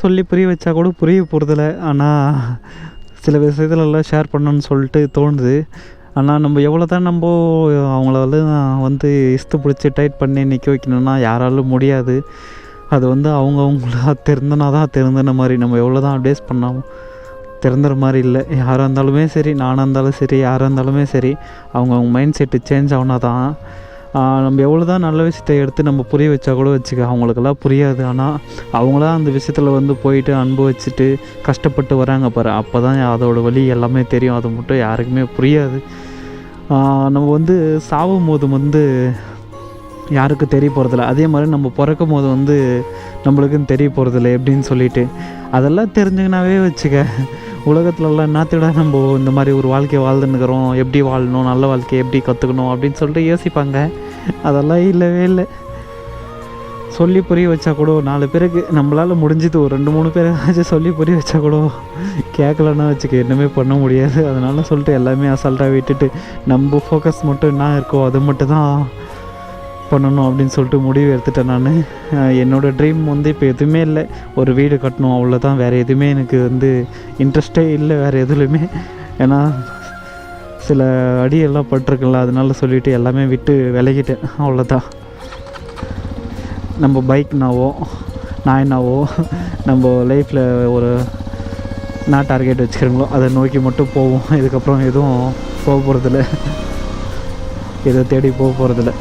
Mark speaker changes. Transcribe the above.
Speaker 1: சொல்லி புரிய வச்சா கூட புரிய போகிறதில்ல. ஆனால் சில விஷயத்துலலாம் ஷேர் பண்ணணுன்னு சொல்லிட்டு தோணுது. ஆனால் நம்ம எவ்வளோ தான் அவங்கள வந்து இஸ்து பிடிச்சி டைட் பண்ணி நிற்க வைக்கணும்னா யாராலும் முடியாது. அது வந்து அவங்கவுங்களா திருந்தினா தான் திருந்தின மாதிரி. நம்ம எவ்வளோ தான் அட்வைஸ் பண்ணாமல் திருந்துற மாதிரி இல்லை. யாராக இருந்தாலுமே சரி, நானாக இருந்தாலும் சரி, யாராக இருந்தாலுமே சரி, அவங்கவுங்க மைண்ட் செட்டு சேஞ்ச் ஆகுனா தான். நம்ம எவ்வளோ தான் நல்ல விஷயத்தை எடுத்து நம்ம புரிய வச்சா கூட வச்சுக்க, அவங்களுக்கெல்லாம் புரியாது. ஆனால் அவங்களாம் அந்த விஷயத்தில் வந்து போயிட்டு அனுபவிச்சுட்டு கஷ்டப்பட்டு வராங்க பாரு, அப்போ தான் அதோட வலி எல்லாமே தெரியும். அது மட்டும் யாருக்குமே புரியாது. நம்ம வந்து சாகும் போது வந்து யாருக்கும் தெரிய போகிறதில்ல. அதே மாதிரி நம்ம பிறக்கும் போது வந்து நம்மளுக்குன்னு தெரிய போகிறதில்ல எப்படின்னு சொல்லிட்டு. அதெல்லாம் தெரிஞ்சுக்கினாவே வச்சுக்க, உலகத்துலலாம் என்னத்தோட நம்ம இந்த மாதிரி ஒரு வாழ்க்கையை வாழ்ந்துன்னுக்கிறோம், எப்படி வாழணும், நல்ல வாழ்க்கையை எப்படி கற்றுக்கணும் அப்படின்னு சொல்லிட்டு யோசிப்பாங்க. அதெல்லாம் இல்லவே இல்லை. சொல்லி புரிய வச்சா கூட 4 பேருக்கு நம்மளால் முடிஞ்சது ஒரு 2-3 பேராச்சும் சொல்லி புரிய வச்சா கூட கேட்கலன்னா வச்சுக்க என்னமே பண்ண முடியாது. அதனால சொல்லிட்டு எல்லாமே அசால்ட்டாக விட்டுட்டு நம்ம ஃபோக்கஸ் மட்டும் என்ன இருக்கோ அது மட்டும் தான் பண்ணணும் அப்படின்னு சொல்லிட்டு முடிவு எடுத்துட்டேன் நான். என்னோடய ட்ரீம் வந்து இப்போ எதுவுமே இல்லை. ஒரு வீடு கட்டணும், அவ்வளோதான். வேறு எதுவுமே எனக்கு வந்து இன்ட்ரெஸ்டே இல்லை வேறு எதுலையுமே. ஏன்னா சில அடியெல்லாம் பட்டிருக்குல்ல, அதனால சொல்லிவிட்டு எல்லாமே விட்டு விலகிட்டேன், அவ்வளோதான். நம்ம பைக்னாவோ நான் என்னாவோ நம்ம லைஃப்பில் ஒரு என்ன டார்கெட் வச்சுக்கிறோங்களோ அதை நோக்கி மட்டும் போவோம். இதுக்கப்புறம் எதுவும் போக போகிறதில்ல, எதை தேடி போக போகிறதில்ல.